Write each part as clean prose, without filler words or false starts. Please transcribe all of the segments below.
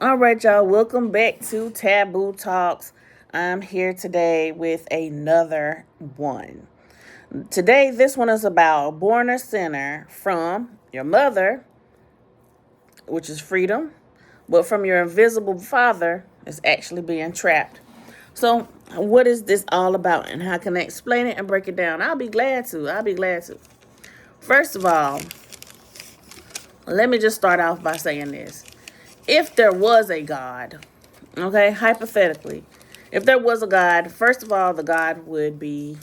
All right, y'all. Welcome back to Taboo Talks. I'm here today with another one. Today, this one is about born a sinner from your mother, which is freedom, but from your invisible father is actually being trapped. So, what is this all about, and how can I explain it and break it down? I'll be glad to. First of all, let me just start off by saying this. If there was a God, okay, hypothetically, if there was a God, first of all, the God would be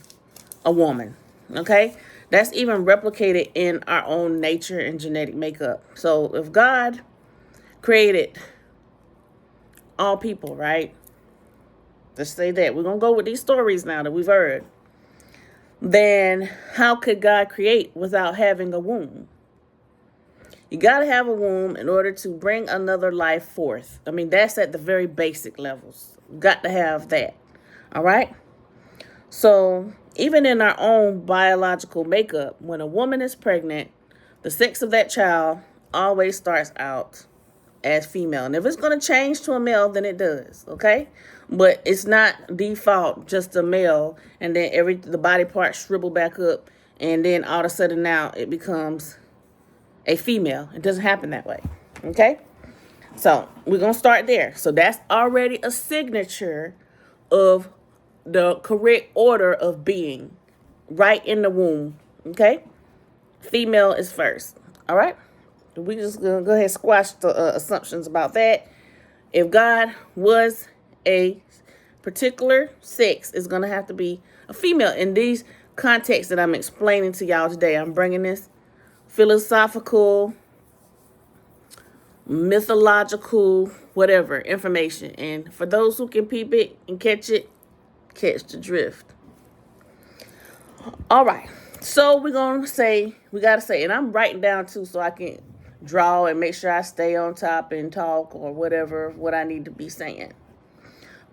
a woman, okay? That's even replicated in our own nature and genetic makeup. So if God created all people, right? Let's say that. We're going to go with these stories now that we've heard. Then how could God create without having a womb? You got to have a womb in order to bring another life forth. I mean, that's at the very basic levels. Got to have that. All right? So, even in our own biological makeup, when a woman is pregnant, the sex of that child always starts out as female. And if it's going to change to a male, then it does. Okay? But it's not default just a male, and then the body parts shrivel back up, and then all of a sudden now it becomes a female. It doesn't happen that way. Okay? So we're going to start there. So that's already a signature of the correct order of being right in the womb. Okay? Female is first. All right? We just going to go ahead and squash the assumptions about that. If God was a particular sex, it's going to have to be a female. In these contexts that I'm explaining to y'all today, I'm bringing this philosophical, mythological, whatever information. And for those who can peep it and catch the drift. All right. So we got to say, and I'm writing down too so I can draw and make sure I stay on top and talk or whatever, what I need to be saying.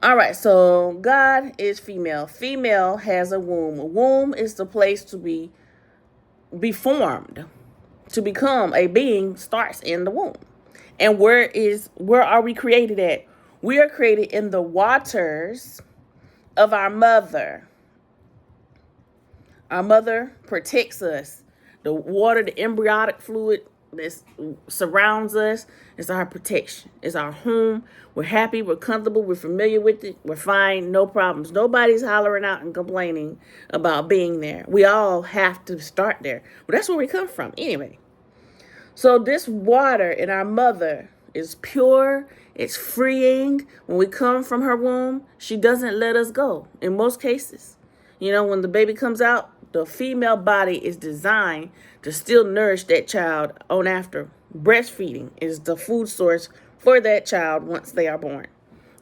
All right. So God is female. Female has a womb. A womb is the place to be formed. To become a being starts in the womb. And where are we created at? We are created in the waters of our mother. Our mother protects us. The water, the embryonic fluid that surrounds us is our protection. It's our home. We're happy. We're comfortable. We're familiar with it. We're fine. No problems. Nobody's hollering out and complaining about being there. We all have to start there. Well, that's where we come from anyway. So this water in our mother is pure. It's freeing. When we come from her womb, she doesn't let us go in most cases. You know, when the baby comes out, the female body is designed to still nourish that child on after. Breastfeeding is the food source for that child once they are born.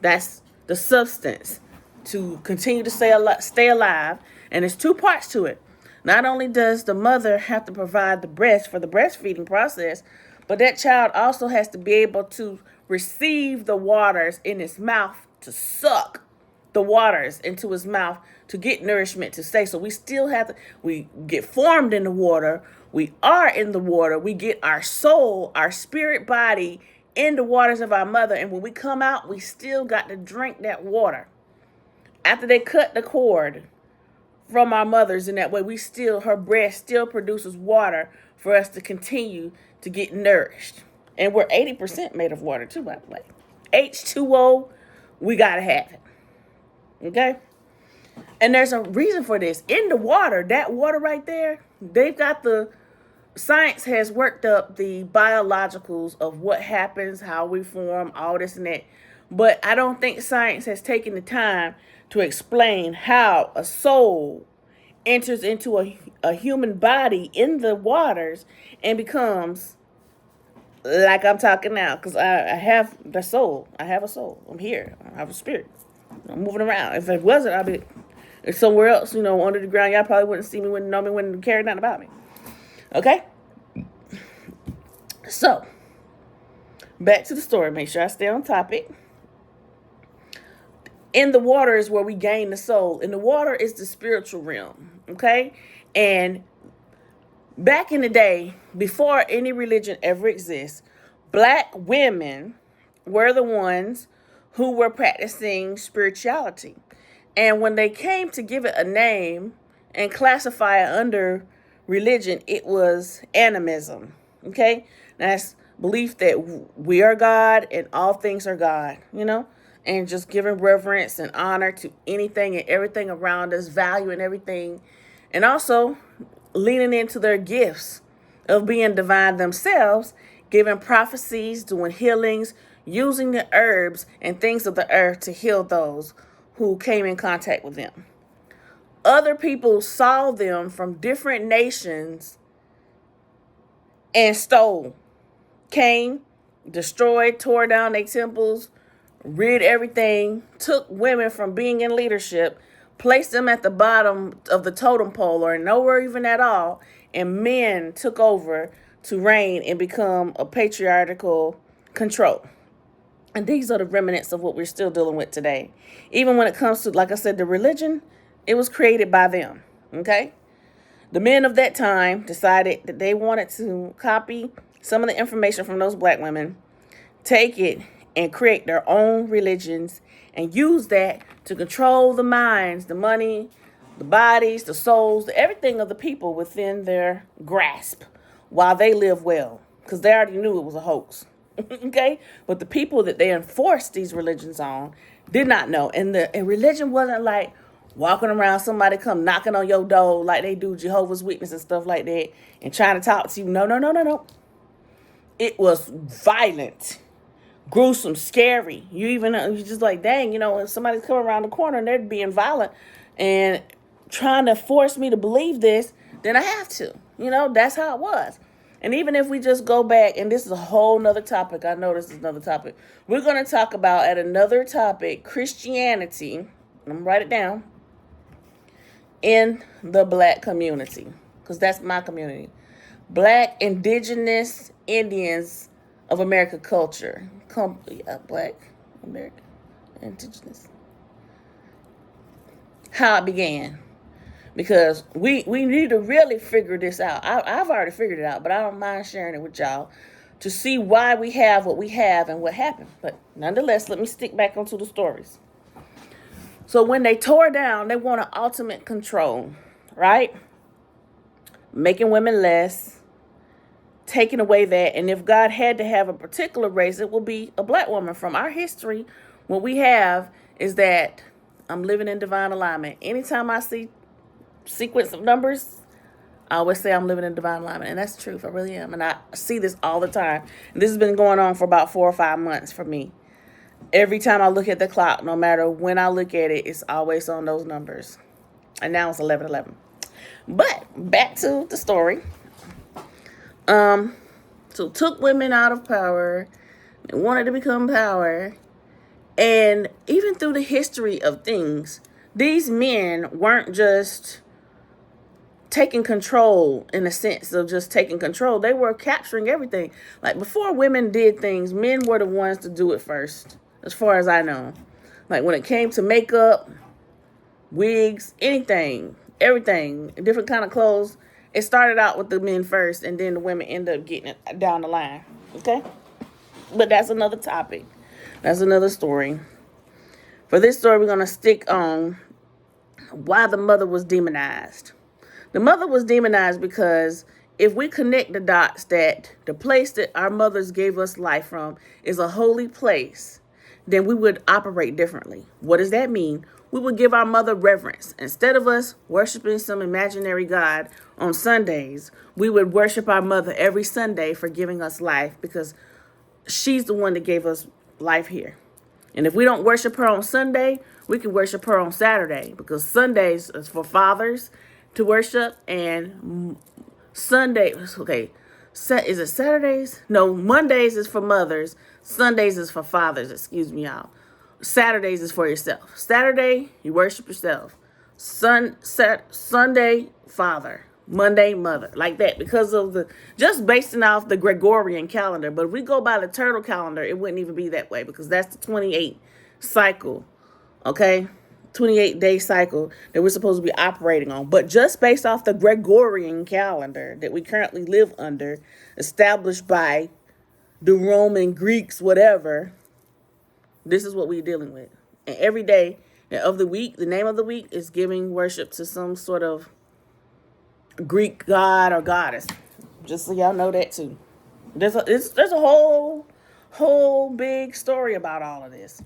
That's the substance to continue to stay alive. And there's two parts to it. Not only does the mother have to provide the breast for the breastfeeding process, but that child also has to be able to receive the waters in its mouth, to suck the waters into his mouth to get nourishment to stay. So we get formed in the water. We are in the water. We get our soul, our spirit body in the waters of our mother. And when we come out, we still got to drink that water. After they cut the cord from our mothers in that way, her breast still produces water for us to continue to get nourished. And we're 80% made of water too, by the way. H2O, we got to have it. Okay? And there's a reason for this. In the water, that water right there, science has worked up the biologicals of what happens, how we form, all this and that. But I don't think science has taken the time to explain how a soul enters into a human body in the waters and becomes like I'm talking now. Because I have the soul. I have a soul. I'm here. I have a spirit. I'm moving around. If it wasn't, I'd be somewhere else, under the ground. Y'all probably wouldn't see me, wouldn't know me, wouldn't care nothing about me. Okay? So, back to the story. Make sure I stay on topic. In the water is where we gain the soul. In the water is the spiritual realm. Okay? And back in the day, before any religion ever exists, black women were the ones who were practicing spirituality. And when they came to give it a name and classify it under religion, it was animism. Okay? That's belief that we are God and all things are God, and just giving reverence and honor to anything and everything around us, valuing everything, and also leaning into their gifts of being divine themselves, giving prophecies, doing healings, using the herbs and things of the earth to heal those who came in contact with them. Other people saw them from different nations and stole, came, destroyed, tore down their temples, rid everything, took women from being in leadership, placed them at the bottom of the totem pole or nowhere even at all, and men took over to reign and become a patriarchal control. And these are the remnants of what we're still dealing with today. Even when it comes to, like I said, the religion, it was created by them, okay? The men of that time decided that they wanted to copy some of the information from those black women, take it and create their own religions and use that to control the minds, the money, the bodies, the souls, everything of the people within their grasp while they live well, because they already knew it was a hoax. Okay? But the people that they enforced these religions on did not know. And religion wasn't like walking around, somebody come knocking on your door like they do Jehovah's Witness and stuff like that and trying to talk to you. No. It was violent, gruesome, scary. You just like, dang, if somebody's coming around the corner and they're being violent and trying to force me to believe this, then I have to. That's how it was. And even if we just go back, and this is a whole nother topic, I know this is another topic. We're going to talk about at another topic, Christianity. I'm going to write it down. In the black community, because that's my community. Black, indigenous, Indians of America culture. Black, American, indigenous. How it began. Because we need to really figure this out. I've already figured it out, but I don't mind sharing it with y'all to see why we have what we have and what happened. But nonetheless, let me stick back onto the stories. So when they tore down, they wanted ultimate control, right? Making women less, taking away that. And if God had to have a particular race, it will be a black woman. From our history, what we have is that I'm living in divine alignment. Anytime I see sequence of numbers, I always say I'm living in divine alignment. And that's the truth. I really am. And I see this all the time. And this has been going on for about 4 or 5 months for me. Every time I look at the clock, no matter when I look at it, it's always on those numbers. And now it's 11:11. But back to the story. So took women out of power. They wanted to become power. And even through the history of things, these men weren't just taking control in the sense of just taking control. They were capturing everything. Like before women did things, men were the ones to do it first, as far as I know. Like when it came to makeup, wigs, anything, everything, different kind of clothes, it started out with the men first, and then the women end up getting it down the line. Okay? But that's another topic. That's another story. For this story, we're going to stick on why the mother was demonized. The mother was demonized because if we connect the dots that the place that our mothers gave us life from is a holy place, then we would operate differently. What does that mean? We would give our mother reverence. Instead of us worshiping some imaginary God on Sundays, we would worship our mother every Sunday for giving us life, because she's the one that gave us life here. And if we don't worship her on Sunday, we can worship her on Saturday, because Sundays is for fathers to worship, and Sundays, is it Saturdays? No, Mondays is for mothers. Sundays is for fathers, excuse me, y'all. Saturdays is for yourself. Saturday, you worship yourself. Sunday, father. Monday, mother. Like that, because of just basing off the Gregorian calendar. But if we go by the turtle calendar, it wouldn't even be that way, because that's the 28 cycle, okay? 28-day cycle that we're supposed to be operating on. But just based off the Gregorian calendar that we currently live under, established by the Roman Greeks, whatever, This is what we're dealing with. And every day of the week, the name of the week is giving worship to some sort of Greek god or goddess. Just so y'all know that too. There's a whole big story about all of this.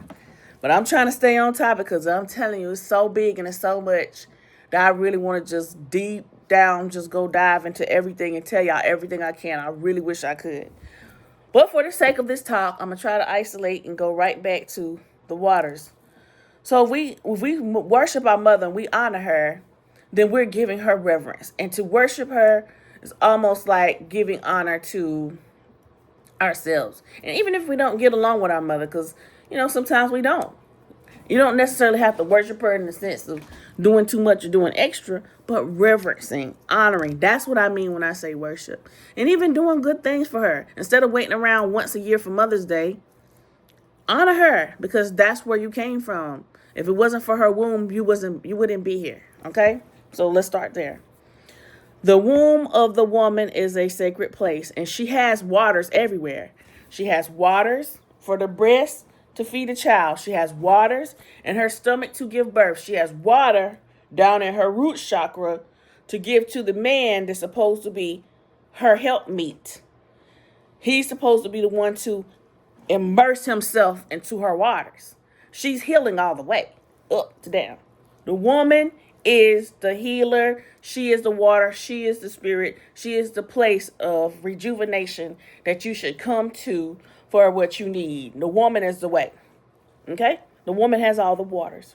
But I'm trying to stay on topic because I'm telling you, it's so big and it's so much that I really want to just deep down, just go dive into everything and tell y'all everything I can. I really wish I could. But for the sake of this talk, I'm going to try to isolate and go right back to the waters. So if we worship our mother and we honor her, then we're giving her reverence. And to worship her is almost like giving honor to ourselves. And even if we don't get along with our mother, because, sometimes we don't. You don't necessarily have to worship her in the sense of doing too much or doing extra, but reverencing, honoring. That's what I mean when I say worship. And even doing good things for her. Instead of waiting around once a year for Mother's Day, honor her because that's where you came from. If it wasn't for her womb, you wouldn't be here. Okay? So let's start there. The womb of the woman is a sacred place, and she has waters everywhere. She has waters for the breast to feed a child. She has waters in her stomach to give birth. She has water down in her root chakra to give to the man that's supposed to be her helpmeet. He's supposed to be the one to immerse himself into her waters. She's healing all the way, up to down. The woman is the healer. She is the water. She is the spirit. She is the place of rejuvenation that you should come to for what you need. The woman is the way. Okay? The woman has all the waters.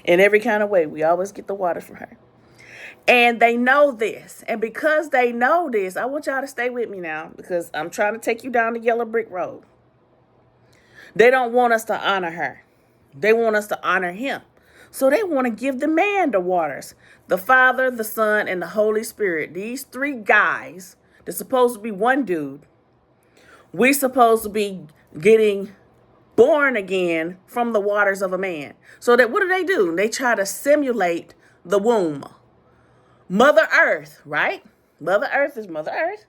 In every kind of way. We always get the water from her. And they know this. And because they know this, I want y'all to stay with me now because I'm trying to take you down the yellow brick road. They don't want us to honor her. They want us to honor him. So they want to give the man the waters. The Father, the Son, and the Holy Spirit. These three guys, they're supposed to be one dude. We're supposed to be getting born again from the waters of a man. So that what do? They try to simulate the womb. Mother Earth, right? Mother Earth is Mother Earth.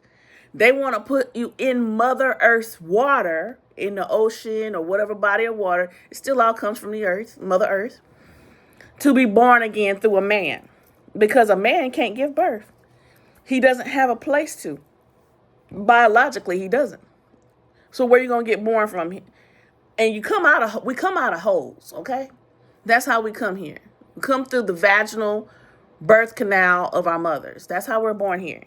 They want to put you in Mother Earth's water, in the ocean or whatever body of water. It still all comes from the earth, Mother Earth, to be born again through a man. Because a man can't give birth. He doesn't have a place to. Biologically, he doesn't. So where are you going to get born from? And we come out of holes, okay? That's how we come here. We come through the vaginal birth canal of our mothers. That's how we're born here.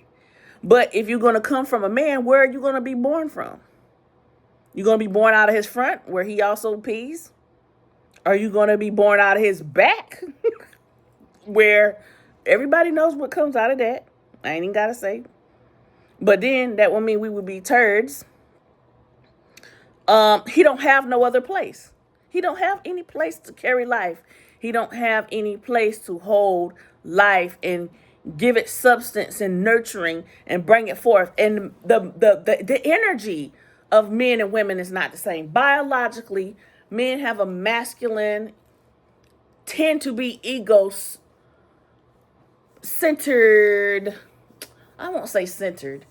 But if you're going to come from a man, where are you going to be born from? You're going to be born out of his front where he also pees? Are you going to be born out of his back where everybody knows what comes out of that? I ain't even got to say. But then that would mean we would be turds. He don't have no other place. He don't have any place to carry life. He don't have any place to hold life and give it substance and nurturing and bring it forth. And the energy of men and women is not the same. Biologically, men have a masculine, tend to be ego-centered, I won't say centered,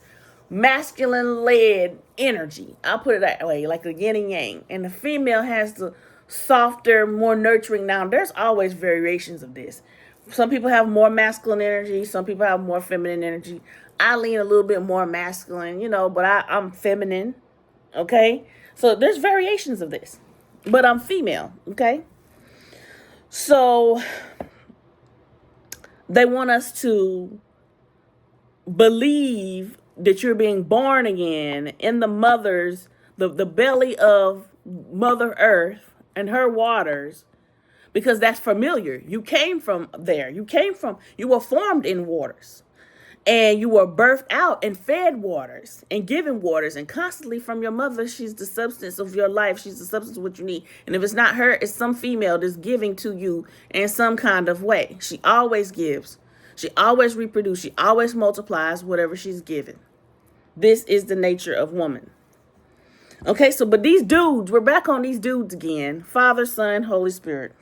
masculine-led energy. I'll put it that way, like the yin and yang. And the female has the softer, more nurturing. Now, there's always variations of this. Some people have more masculine energy. Some people have more feminine energy. I lean a little bit more masculine, but I'm feminine, okay? So there's variations of this. But I'm female, okay? So they want us to believe that you're being born again in the belly of Mother Earth and her waters, because that's familiar. You came from there. You were formed in waters. And you were birthed out and fed waters and given waters. And constantly from your mother, she's the substance of your life. She's the substance of what you need. And if it's not her, it's some female that's giving to you in some kind of way. She always gives. She always reproduces. She always multiplies whatever she's given. This is the nature of woman. Okay, so but these dudes, we're back on these dudes again. Father, Son, Holy Spirit.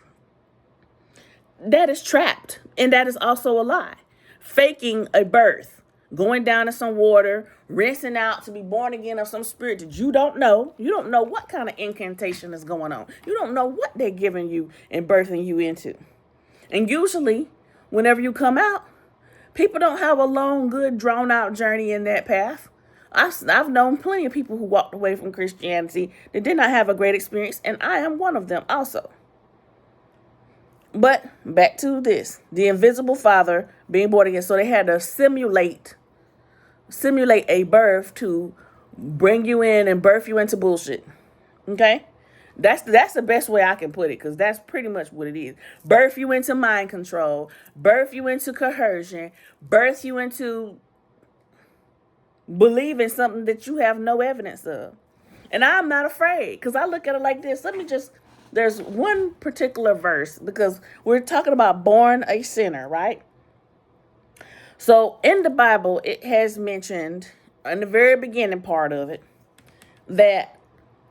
That is trapped. And that is also a lie. Faking a birth. going down in some water, rinsing out to be born again of some spirit that you don't know. You don't know what kind of incantation is going on. You don't know what they're giving you and birthing you into. And usually, whenever you come out, people don't have a long, good, drawn-out journey in that path. I've known plenty of people who walked away from Christianity that did not have a great experience, and I am one of them also. But back to this, the invisible father being born again. So they had to simulate a birth to bring you in and birth you into bullshit. Okay? That's the best way I can put it, because that's pretty much what it is. Birth you into mind control, birth you into coercion, birth you into believing something that you have no evidence of. And I'm not afraid, because I look at it like this. There's one particular verse, because we're talking about born a sinner, right? So in the Bible, it has mentioned in the very beginning part of it that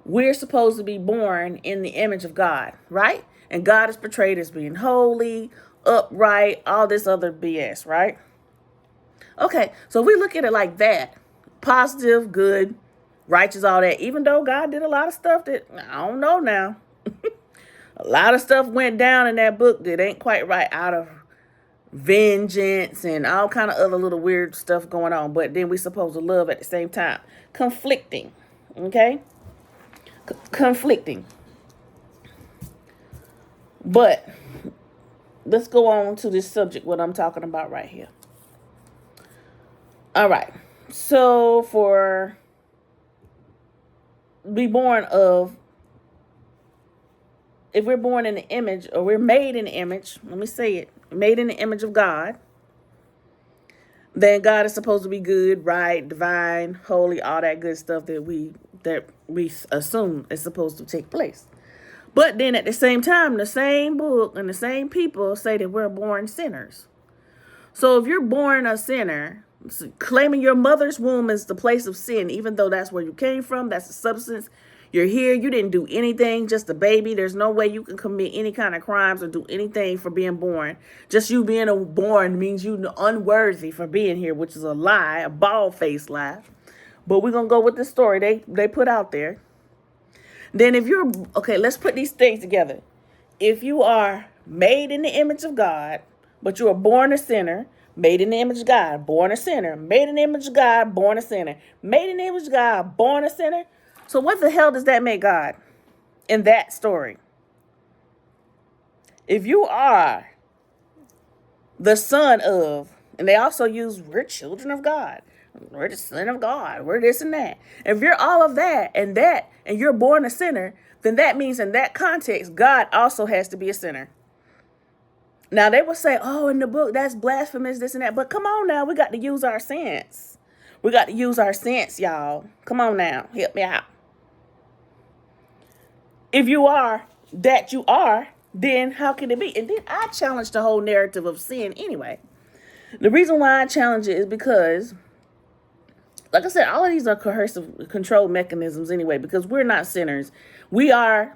we're supposed to be born in the image of God, right? And God is portrayed as being holy, upright, all this other BS, right? Okay, so we look at it like that. Positive, good, righteous, all that. Even though God did a lot of stuff that, I don't know now. A lot of stuff went down in that book that ain't quite right, out of vengeance and all kind of other little weird stuff going on. But then we supposed to love at the same time. Conflicting, okay? Conflicting. But let's go on to this subject, what I'm talking about right here. All right. So for be born of, if we're born in the image, or we're made in the image, let me say it, made in the image of God, then God is supposed to be good, right, divine, holy, all that good stuff that we assume is supposed to take place. But then at the same time, the same book and the same people say that we're born sinners. So if you're born a sinner, claiming your mother's womb is the place of sin, even though that's where you came from, that's the substance, you're here, you didn't do anything, just a baby. There's no way you can commit any kind of crimes or do anything for being born. Just you being born means you're unworthy for being here, which is a lie, a bald-faced lie. But we're going to go with the story they put out there. Then if you're, okay, let's put these things together. If you are made in the image of God, but you are born a sinner, made in the image of God, born a sinner, made in the image of God, born a sinner, made in the image of God, born a sinner. So what the hell does that make God in that story? If you are the son of, and they also use, we're children of God, we're the son of God, we're this and that. If you're all of that, and you're born a sinner, then that means in that context, God also has to be a sinner. Now they will say, oh, in the book, that's blasphemous, this and that. But come on now, we got to use our sense. We got to use our sense, y'all. Come on now, help me out. If you are that you are, then how can it be? And then I challenge the whole narrative of sin anyway. The reason why I challenge it is because, like I said, all of these are coercive control mechanisms anyway, because we're not sinners. We are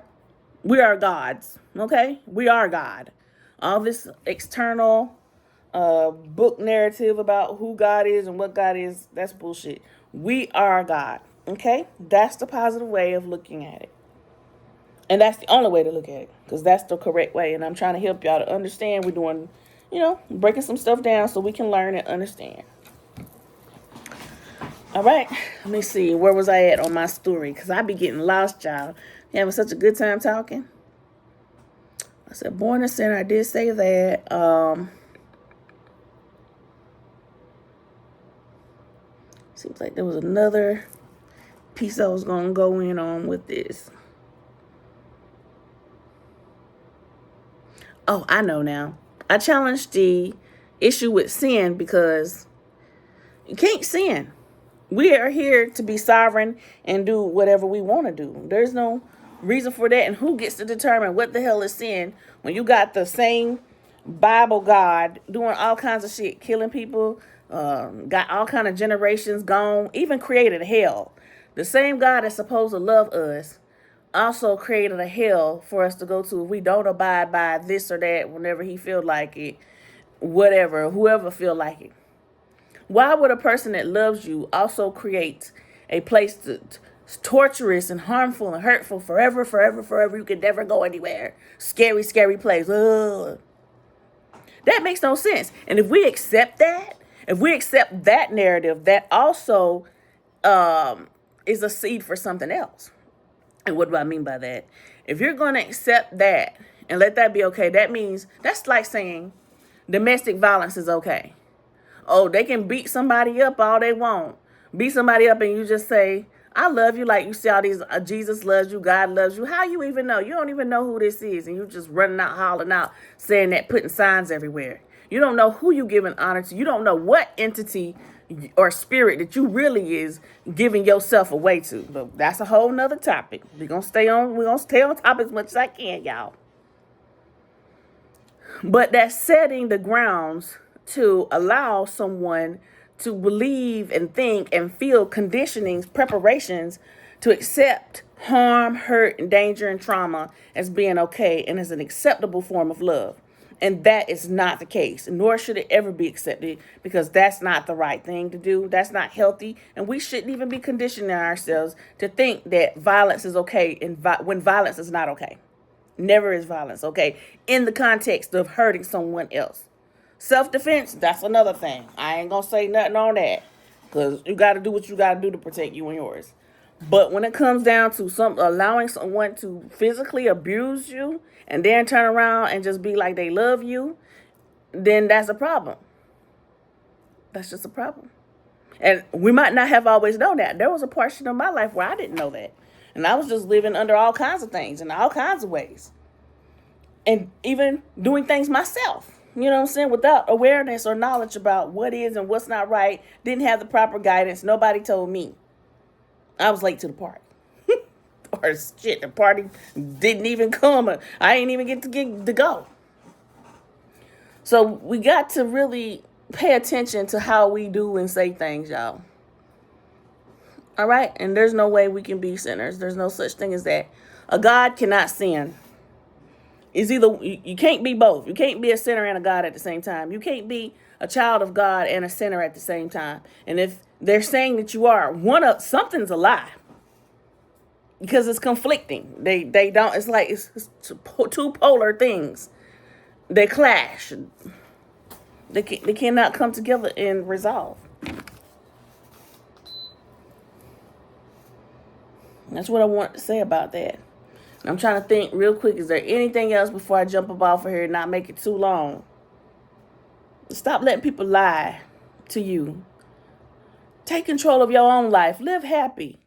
gods, okay? We are God. All this external book narrative about who God is and what God is, that's bullshit. We are God, okay? That's the positive way of looking at it. And that's the only way to look at it, because that's the correct way. And I'm trying to help y'all to understand. We're doing, breaking some stuff down so we can learn and understand. All right. Let me see. Where was I at on my story? Because I be getting lost, y'all. Having such a good time talking. I said, born a sinner. I did say that. Seems like there was another piece I was going to go in on with this. Oh, I know now. I challenged the issue with sin because you can't sin. We are here to be sovereign and do whatever we want to do. There's no reason for that. And who gets to determine what the hell is sin when you got the same Bible God doing all kinds of shit, killing people, got all kind of generations gone, even created hell. The same God that's supposed to love us also created a hell for us to go to if we don't abide by this or that whenever he feel like it, whatever, whoever feel like it. Why would a person that loves you also create a place that's torturous and harmful and hurtful forever, forever, forever? You can never go anywhere. Scary, scary place. Ugh. That makes no sense. And if we accept that, if we accept that narrative, that also is a seed for something else. And what do I mean by that? If you're going to accept that and let that be okay, that means that's like saying domestic violence is okay. Oh, they can beat somebody up all they want. Beat somebody up and you just say, I love you, like you see all these, Jesus loves you, God loves you. How you even know? You don't even know who this is. And you just running out, hollering out, saying that, putting signs everywhere. You don't know who you giving honor to. You don't know what entity or spirit that you really is giving yourself away to. But that's a whole nother topic. We're gonna stay on topic as much as I can, y'all. But that's setting the grounds to allow someone to believe and think and feel conditionings, preparations to accept harm, hurt, and danger and trauma as being okay and as an acceptable form of love. And that is not the case, nor should it ever be accepted, because that's not the right thing to do. That's not healthy. And we shouldn't even be conditioning ourselves to think that violence is okay when violence is not okay. Never is violence okay in the context of hurting someone else. Self-defense, that's another thing. I ain't gonna say nothing on that, because you got to do what you got to do to protect you and yours. But when it comes down to allowing someone to physically abuse you and then turn around and just be like they love you, then that's a problem. That's just a problem. And we might not have always known that. There was a portion of my life where I didn't know that. And I was just living under all kinds of things in all kinds of ways. And even doing things myself, you know what I'm saying, without awareness or knowledge about what is and what's not right. Didn't have the proper guidance. Nobody told me. I was late to the party. Or shit, the party didn't even come. I ain't even get to go. So we got to really pay attention to how we do and say things, y'all. All right? And there's no way we can be sinners. There's no such thing as that. A God cannot sin. It's either, you can't be both. You can't be a sinner and a God at the same time. You can't be a child of God and a sinner at the same time. And if they're saying that you are, something's a lie. Because it's conflicting. They don't, it's like, it's two polar things. They clash. They cannot come together and resolve. That's what I want to say about that. I'm trying to think real quick. Is there anything else before I jump up off of here and not make it too long? Stop letting people lie to you. Take control of your own life. Live happy.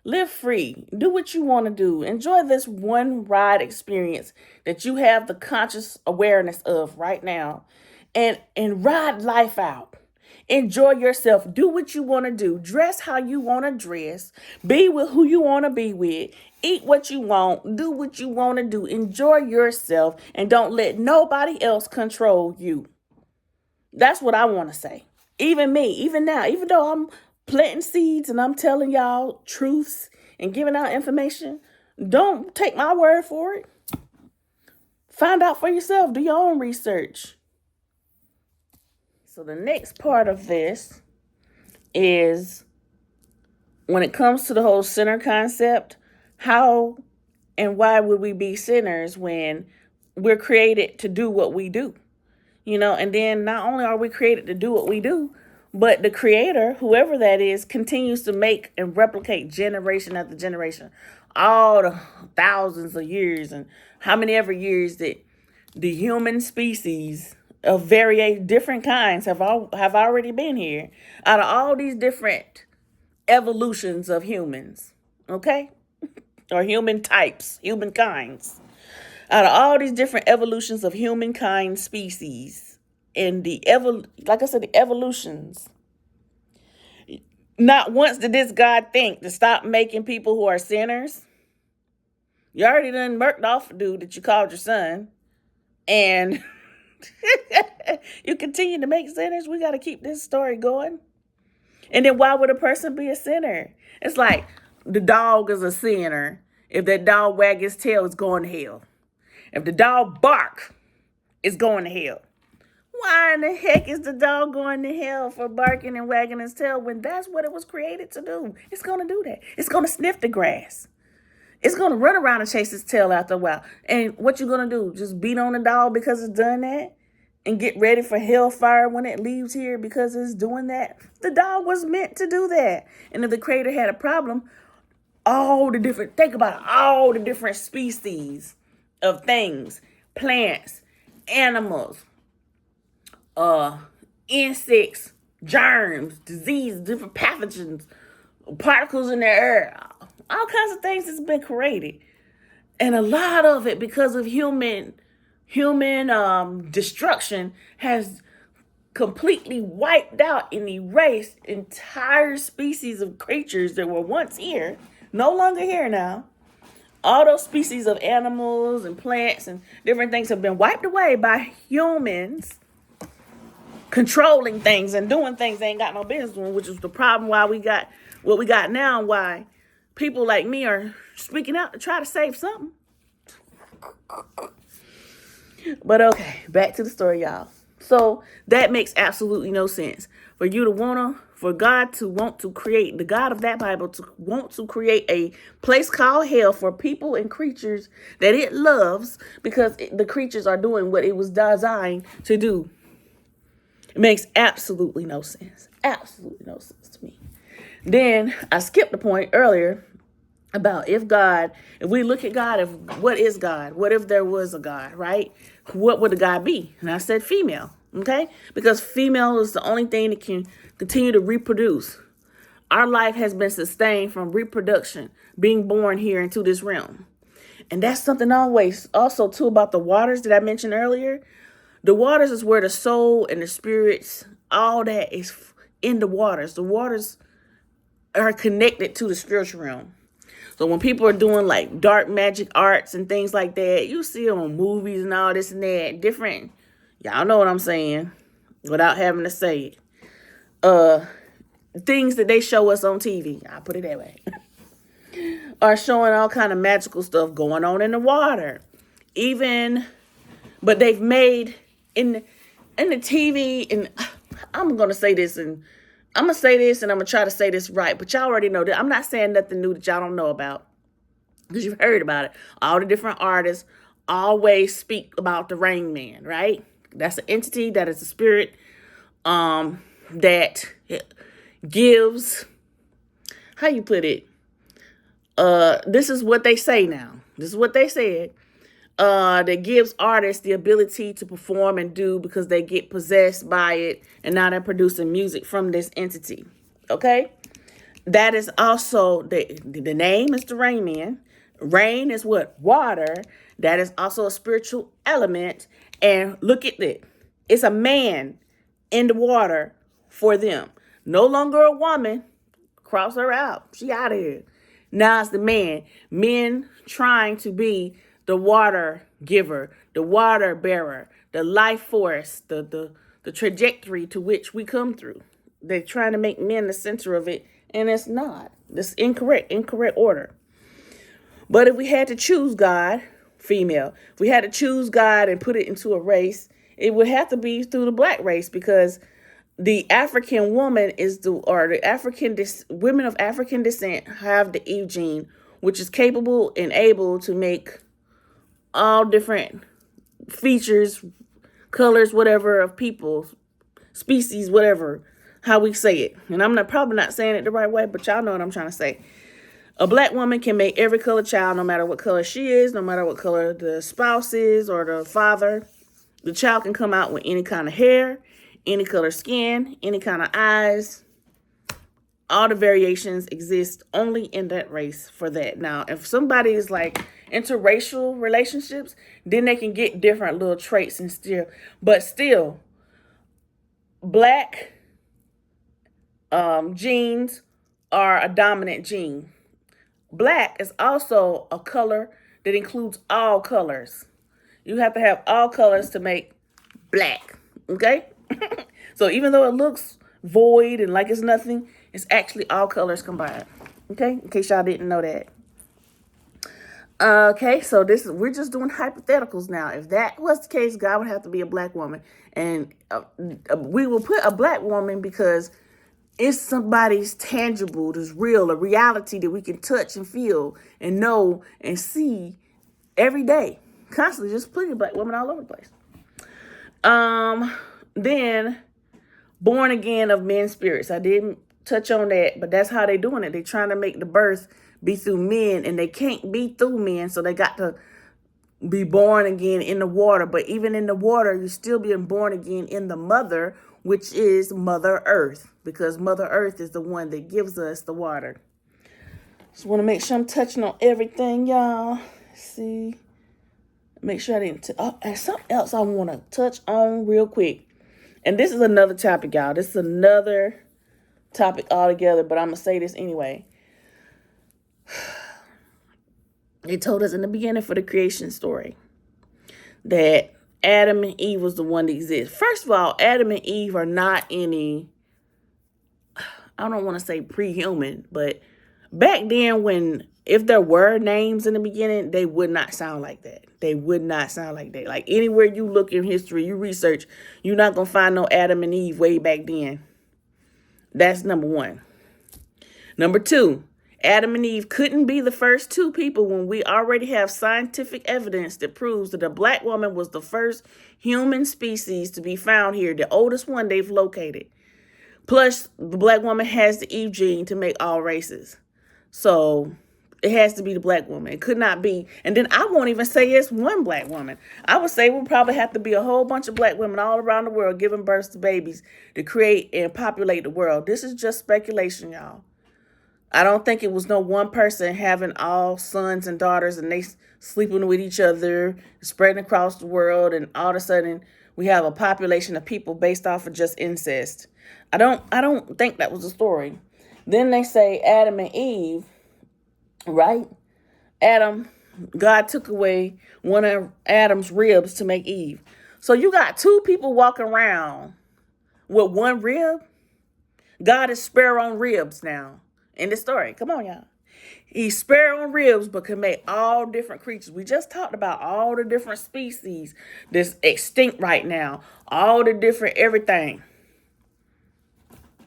Live free. Do what you want to do. Enjoy this one ride experience that you have the conscious awareness of right now. And ride life out. Enjoy yourself. Do what you want to do. Dress how you want to dress. Be with who you want to be with. Eat what you want. Do what you want to do. Enjoy yourself. And don't let nobody else control you. That's what I want to say. Even me, even now, even though I'm planting seeds and I'm telling y'all truths and giving out information, don't take my word for it. Find out for yourself. Do your own research. So the next part of this is when it comes to the whole sinner concept, how and why would we be sinners when we're created to do what we do? You know, and then not only are we created to do what we do, but the creator, whoever that is, continues to make and replicate generation after generation, all the thousands of years and how many ever years that the human species of different kinds have already been here. Out of all these different evolutions of humans, okay? Or human types, human kinds. Out of all these different evolutions of humankind species, and like I said, the evolutions, not once did this God think to stop making people who are sinners. You already done murked off a dude that you called your son, and you continue to make sinners. We got to keep this story going. And then why would a person be a sinner? It's like the dog is a sinner. If that dog wag his tail, it's going to hell. If the dog bark, it's going to hell. Why in the heck is the dog going to hell for barking and wagging its tail when that's what it was created to do? It's going to do that. It's going to sniff the grass. It's going to run around and chase its tail after a while. And what you going to do? Just beat on the dog because it's done that? And get ready for hellfire when it leaves here because it's doing that? The dog was meant to do that. And if the creator had a problem, think about all the different species of things, plants, animals, insects, germs, diseases, different pathogens, particles in the air, all kinds of things that's been created. And a lot of it, because of human destruction, has completely wiped out and erased entire species of creatures that were once here, no longer here now. All those species of animals and plants and different things have been wiped away by humans controlling things and doing things they ain't got no business doing, which is the problem why we got what we got now, why people like me are speaking out to try to save something. But okay, back to the story, y'all. So that makes absolutely no sense. For God to want to create, the God of that Bible to want to create a place called hell for people and creatures that it loves because the creatures are doing what it was designed to do. It makes absolutely no sense. Absolutely no sense to me. Then I skipped the point earlier about if we look at God, what is God? What if there was a God, right? What would the God be? And I said female, okay? Because female is the only thing that can continue to reproduce. Our life has been sustained from reproduction, being born here into this realm. And that's something also too about the waters that I mentioned earlier. The waters is where the soul and the spirits, all that is in the waters. The waters are connected to the spiritual realm. So when people are doing like dark magic arts and things like that, you see them on movies and all this and that, different, y'all know what I'm saying, without having to say it. Things that they show us on TV, I'll put it that way, are showing all kind of magical stuff going on in the water. But they've made in the TV, and I'm going to say this, and I'm going to say this, and I'm going to try to say this right, but y'all already know that I'm not saying nothing new that y'all don't know about, because you've heard about it. All the different artists always speak about the Rain Man, right? That's an entity, that is a spirit that gives, how you put it, this is what they say now. This is what they said. That gives artists the ability to perform and do because they get possessed by it, and now they're producing music from this entity. Okay? That is also, the name is the Rain Man. Rain is what? Water. That is also a spiritual element. And look at it. It's a man in the water for them. No longer a woman. Cross her out. She out of here. Now it's the man. Men trying to be the water giver, the water bearer, the life force, the trajectory to which we come through. They're trying to make men the center of it, and it's not. This incorrect order. But if we had to choose God, female, if we had to choose God and put it into a race, it would have to be through the black race, because the African woman women of African descent have the Eve gene, which is capable and able to make all different features, colors, whatever, of people, species, whatever, how we say it. And I'm probably not saying it the right way, but y'all know what I'm trying to say. A black woman can make every color child, no matter what color she is, no matter what color the spouse is or the father. The child can come out with any kind of hair, any color skin, any kind of eyes. All the variations exist only in that race for that. Now, if somebody is like interracial relationships, then they can get different little traits and still black genes are a dominant gene. Black is also a color that includes all colors. You have to have all colors to make black, okay? So even though it looks void and like it's nothing, it's actually all colors combined, okay? In case y'all didn't know that. Okay, so we're just doing hypotheticals now. If that was the case, God would have to be a black woman, and we will put a black woman because it's somebody's tangible, that's real, a reality that we can touch and feel and know and see every day, constantly. Just putting a black woman all over the place. Then born again of men's spirits. I didn't touch on that, but that's how they doing it. They trying to make the birth be through men, and they can't be through men, so they got to be born again in the water. But even in the water, you're still being born again in the mother, which is Mother Earth, because Mother Earth is the one that gives us the water. Just want to make sure I'm touching on everything, y'all. See, make sure I didn't. And something else I want to touch on real quick. And this is another topic, y'all. This is another topic altogether, but I'm going to say this anyway. They told us in the beginning for the creation story that Adam and Eve was the one that exists. First of all, Adam and Eve are not any, I don't want to say pre-human, but back then if there were names in the beginning, they would not sound like that. They would not sound like that. Like anywhere you look in history, you research, you're not going to find no Adam and Eve way back then. That's number one. Number two, Adam and Eve couldn't be the first two people when we already have scientific evidence that proves that a black woman was the first human species to be found here, the oldest one they've located. Plus, the black woman has the Eve gene to make all races. So it has to be the black woman. It could not be. And then I won't even say it's one black woman. I would say we'll probably have to be a whole bunch of black women all around the world giving birth to babies to create and populate the world. This is just speculation, y'all. I don't think it was no one person having all sons and daughters and they sleeping with each other, spreading across the world, and all of a sudden we have a population of people based off of just incest. I don't think that was the story. Then they say Adam and Eve, right? God took away one of Adam's ribs to make Eve. So you got two people walking around with one rib. God is spare on ribs now. In the story. Come on, y'all. He's spare on ribs, but can make all different creatures. We just talked about all the different species that's extinct right now. All the different everything.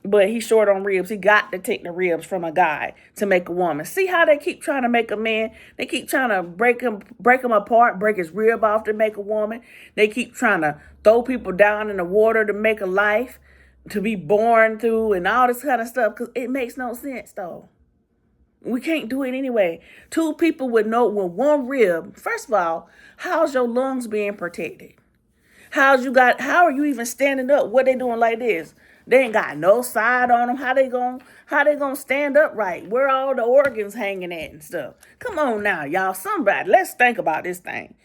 But he's short on ribs. He got to take the ribs from a guy to make a woman. See how they keep trying to make a man? They keep trying to break him apart, break his rib off to make a woman. They keep trying to throw people down in the water to make a life, to be born through, and all this kind of stuff, because it makes no sense, though. We can't do it anyway. Two people with one rib. First of all, how's your lungs being protected? How are you even standing up? What they doing like this? They ain't got no side on them. How they gonna stand up right? Where all the organs hanging at and stuff? Come on now, y'all. Somebody, let's think about this thing.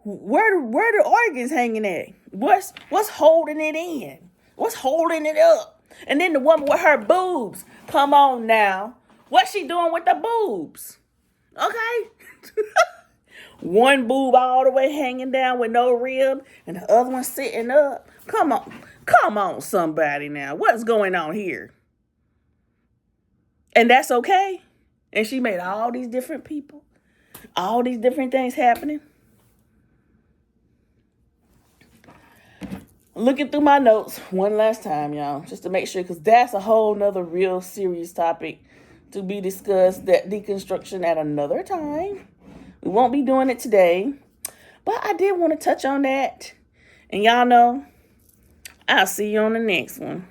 Where the organs hanging at? What's holding it in? What's holding it up? And then the woman with her boobs. Come on now. What's she doing with the boobs? Okay. One boob all the way hanging down with no rib, and the other one sitting up. Come on, somebody now. What's going on here? And that's okay. And she made all these different people, all these different things happening. Looking through my notes one last time, y'all, just to make sure, because that's a whole nother real serious topic to be discussed, that deconstruction at another time. We won't be doing it today, but I did want to touch on that. And y'all know, I'll see you on the next one.